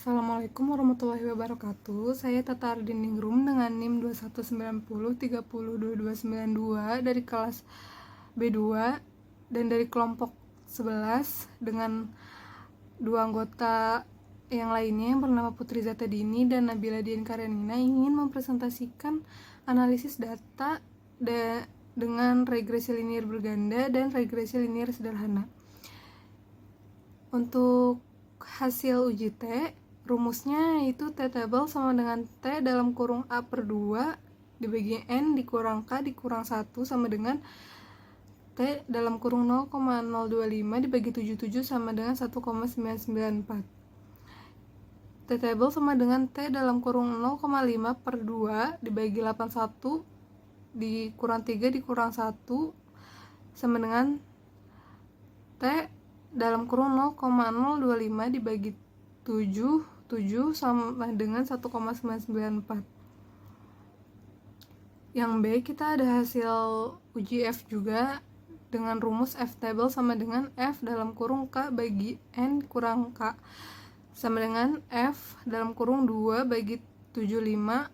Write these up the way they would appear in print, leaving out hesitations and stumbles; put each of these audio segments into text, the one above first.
Assalamualaikum warahmatullahi wabarakatuh. Saya Tata Ardiningrum dengan NIM 2190302292 dari kelas B2 dan dari kelompok 11 dengan dua anggota yang lainnya yang bernama Putri Zatadini dan Nabila Dian Karenina ingin mempresentasikan analisis data dengan regresi linier berganda dan regresi linier sederhana. Untuk hasil uji T, rumusnya itu T table sama dengan T dalam kurung A per 2 dibagi N dikurang K dikurang 1 sama dengan T dalam kurung 0,025 dibagi 77 sama dengan 1,994. T table sama dengan T dalam kurung 0,5 per 2 dibagi 81 dikurang 3 dikurang 1 sama dengan T dalam kurung 0,025 dibagi 7 sama dengan 1,994. Yang B, kita ada hasil uji F juga dengan rumus F table sama dengan F dalam kurung K bagi N kurang K sama dengan F dalam kurung 2 bagi 75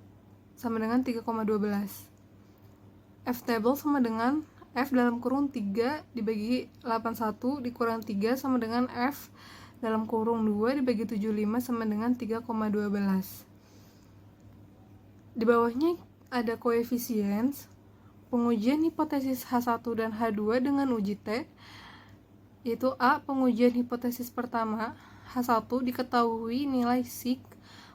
sama dengan 3,12. F table sama dengan F dalam kurung 3 dibagi 81 dikurang 3 sama dengan F dalam kurung 2 dibagi 75 sama dengan 3,12. Di bawahnya ada koefisien pengujian hipotesis H1 dan H2 dengan uji T, yaitu A. Pengujian hipotesis pertama, H1 diketahui nilai SIK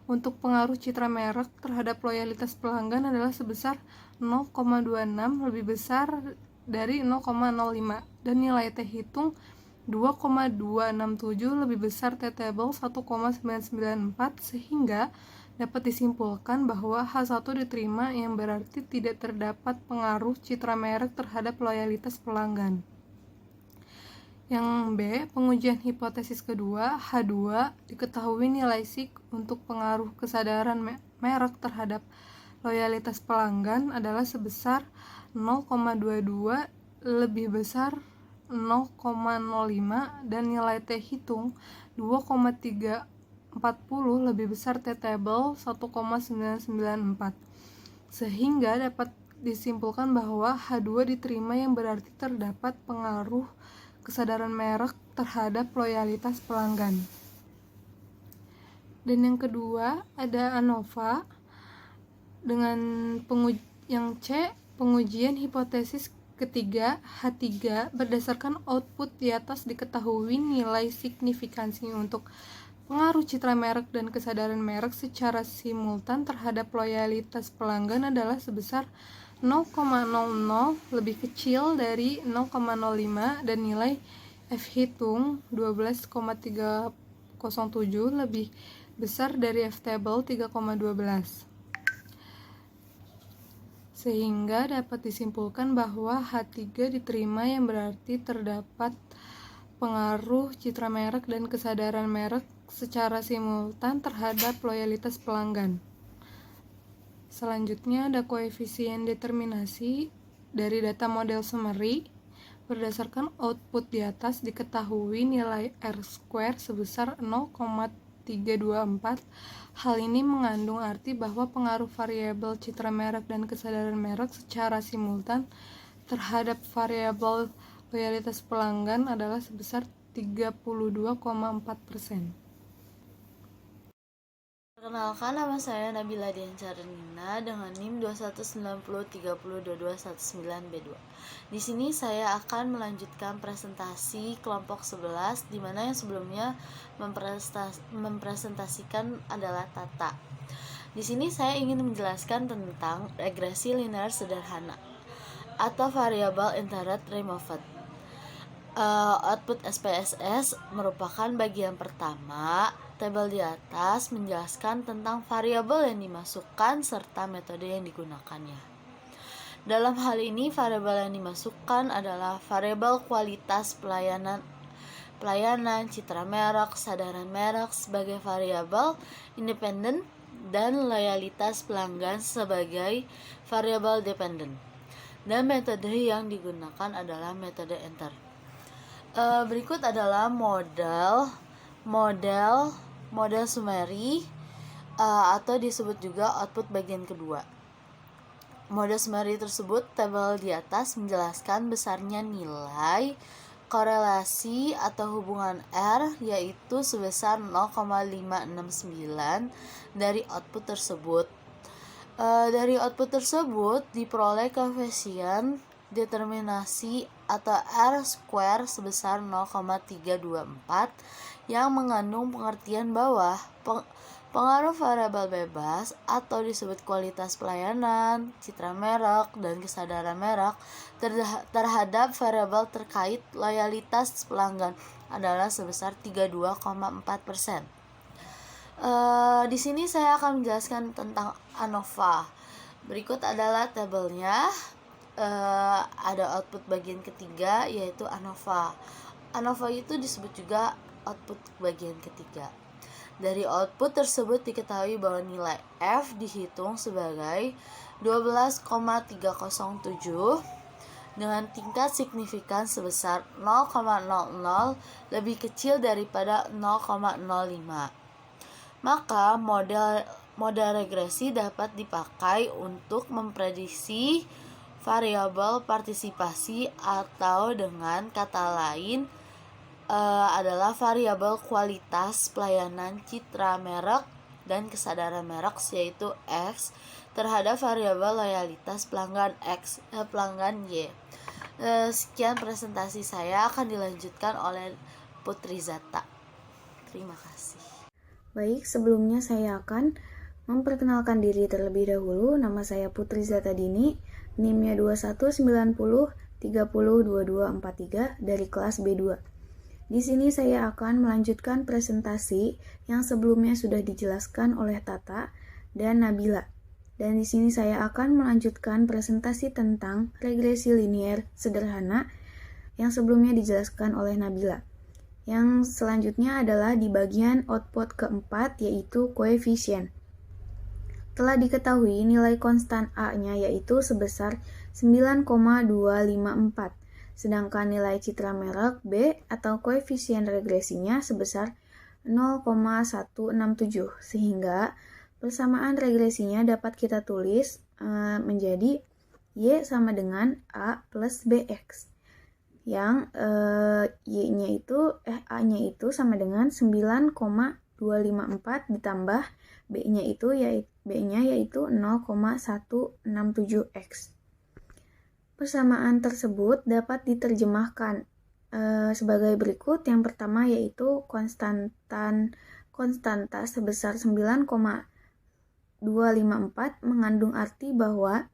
untuk pengaruh citra merek terhadap loyalitas pelanggan adalah sebesar 0,26 lebih besar dari 0,05 dan nilai T hitung 2,267 lebih besar T table 1,994 sehingga dapat disimpulkan bahwa H1 diterima yang berarti tidak terdapat pengaruh citra merek terhadap loyalitas pelanggan. Yang B, pengujian hipotesis kedua, H2 diketahui nilai SIK untuk pengaruh kesadaran merek terhadap loyalitas pelanggan adalah sebesar 0,22 lebih besar 0,05 dan nilai T hitung 2,340 lebih besar T table 1,994 sehingga dapat disimpulkan bahwa H2 diterima yang berarti terdapat pengaruh kesadaran merek terhadap loyalitas pelanggan. Dan yang kedua ada ANOVA dengan yang C, pengujian hipotesis ketiga H3 berdasarkan output di atas diketahui nilai signifikansi untuk pengaruh citra merek dan kesadaran merek secara simultan terhadap loyalitas pelanggan adalah sebesar 0,00 lebih kecil dari 0,05 dan nilai F hitung 12,307 lebih besar dari F table 3,12 sehingga dapat disimpulkan bahwa H3 diterima yang berarti terdapat pengaruh citra merek dan kesadaran merek secara simultan terhadap loyalitas pelanggan. Selanjutnya ada koefisien determinasi dari data model summary. Berdasarkan output di atas diketahui nilai R² sebesar 0,324. Hal ini mengandung arti bahwa pengaruh variabel citra merek dan kesadaran merek secara simultan terhadap variabel loyalitas pelanggan adalah sebesar 32,4%. Perkenalkan, nama saya Nabila Dian Karenina dengan NIM 2190302219B2. Di sini saya akan melanjutkan presentasi kelompok 11 di mana yang sebelumnya mempresentasikan adalah Tata. Di sini saya ingin menjelaskan tentang regresi linear sederhana atau variable interrupt removed. Output SPSS merupakan bagian pertama. Tabel di atas menjelaskan tentang variabel yang dimasukkan serta metode yang digunakannya. Dalam hal ini, variabel yang dimasukkan adalah variabel kualitas pelayanan, citra merek, kesadaran merek sebagai variabel independen dan loyalitas pelanggan sebagai variabel dependen. Dan metode yang digunakan adalah metode enter. Berikut adalah model model summary atau disebut juga output bagian kedua. Model summary tersebut, tabel di atas menjelaskan besarnya nilai korelasi atau hubungan R, yaitu sebesar 0,569 dari output tersebut. Dari output tersebut diperoleh koefisien determinasi atau R square sebesar 0,324 yang mengandung pengertian bahwa pengaruh variabel bebas atau disebut kualitas pelayanan, citra merek, dan kesadaran merek terhadap variabel terkait loyalitas pelanggan adalah sebesar 32,4%. Di sini saya akan menjelaskan tentang ANOVA. Berikut adalah tabelnya. Ada output bagian ketiga yaitu ANOVA. ANOVA itu disebut juga output bagian ketiga. Dari output tersebut diketahui bahwa nilai F dihitung sebagai 12,307 dengan tingkat signifikan sebesar 0,00 lebih kecil daripada 0,05. Maka model regresi dapat dipakai untuk memprediksi variabel partisipasi atau dengan kata lain adalah variabel kualitas pelayanan citra merek dan kesadaran merek yaitu X terhadap variabel loyalitas pelanggan pelanggan Y. Sekian presentasi saya, akan dilanjutkan oleh Putri Zata. Terima kasih. Baik, sebelumnya saya akan memperkenalkan diri terlebih dahulu. Nama saya Putri Zata Dini, NIM-nya 2190302243 dari kelas B2. Di sini saya akan melanjutkan presentasi yang sebelumnya sudah dijelaskan oleh Tata dan Nabila. Dan di sini saya akan melanjutkan presentasi tentang regresi linier sederhana yang sebelumnya dijelaskan oleh Nabila. Yang selanjutnya adalah di bagian output keempat, yaitu koefisien. Telah diketahui nilai konstan A-nya yaitu sebesar 9,254. Sedangkan nilai citra merek B atau koefisien regresinya sebesar 0,167, sehingga persamaan regresinya dapat kita tulis menjadi Y sama dengan A plus BX, yang A-nya itu sama dengan 9,254 ditambah B-nya yaitu 0,167X. Persamaan tersebut dapat diterjemahkan sebagai berikut. Yang pertama yaitu konstanta sebesar 9,254 mengandung arti bahwa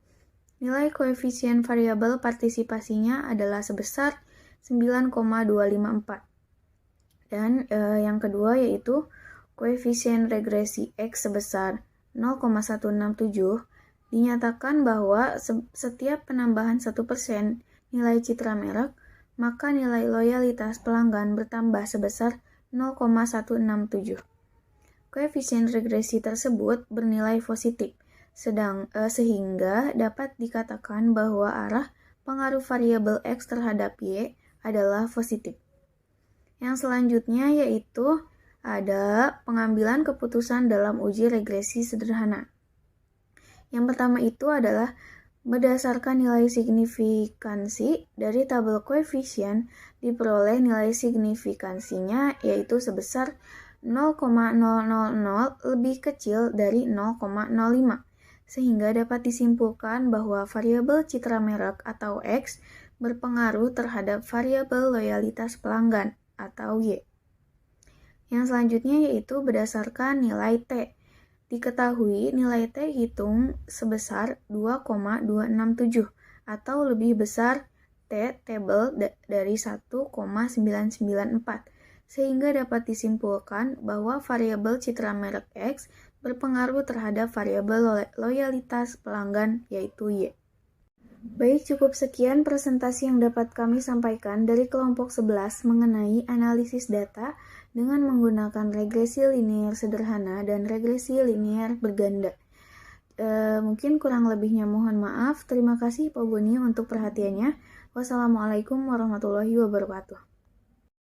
nilai koefisien variabel partisipasinya adalah sebesar 9,254. Dan yang kedua yaitu koefisien regresi X sebesar 0,167 dinyatakan bahwa setiap penambahan 1% nilai citra merek, maka nilai loyalitas pelanggan bertambah sebesar 0,167. Koefisien regresi tersebut bernilai positif, sehingga dapat dikatakan bahwa arah pengaruh variabel X terhadap Y adalah positif. Yang selanjutnya yaitu ada pengambilan keputusan dalam uji regresi sederhana. Yang pertama itu adalah berdasarkan nilai signifikansi dari tabel koefisien diperoleh nilai signifikansinya yaitu sebesar 0,000 lebih kecil dari 0,05, sehingga dapat disimpulkan bahwa variabel citra merek atau X berpengaruh terhadap variabel loyalitas pelanggan atau Y. Yang selanjutnya yaitu berdasarkan nilai T. Diketahui nilai T hitung sebesar 2,267 atau lebih besar T tabel dari 1,994, sehingga dapat disimpulkan bahwa variabel citra merek X berpengaruh terhadap variabel loyalitas pelanggan yaitu Y. Baik, cukup sekian presentasi yang dapat kami sampaikan dari kelompok 11 mengenai analisis data dengan menggunakan regresi linier sederhana dan regresi linier berganda. Mungkin kurang lebihnya mohon maaf. Terima kasih Pak Boni untuk perhatiannya. Wassalamualaikum warahmatullahi wabarakatuh.